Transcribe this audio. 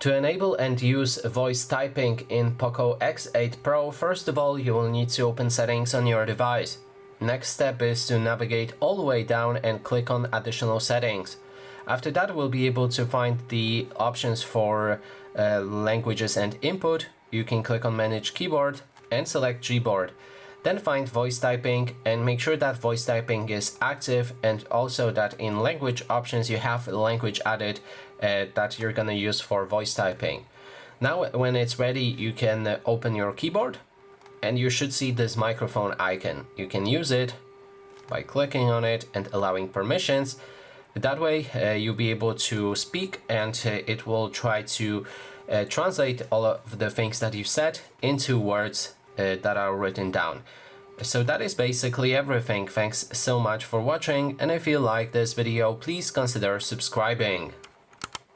To enable and use voice typing in POCO X8 Pro, first of all, you will need to open settings on your device. Next step is to navigate all the way down and click on additional settings. After that, we'll be able to find the options for languages and input. You can click on manage keyboard and select Gboard. Then find voice typing and make sure that voice typing is active, and also that in language options you have the language added that you're gonna use for voice typing. Now when it's ready, you can open your keyboard and you should see this microphone icon. You can use it by clicking on it and allowing permissions. That way you'll be able to speak, and it will try to translate all of the things that you said into words that are written down. So that is basically everything. Thanks so much for watching, and if you like this video, please consider subscribing.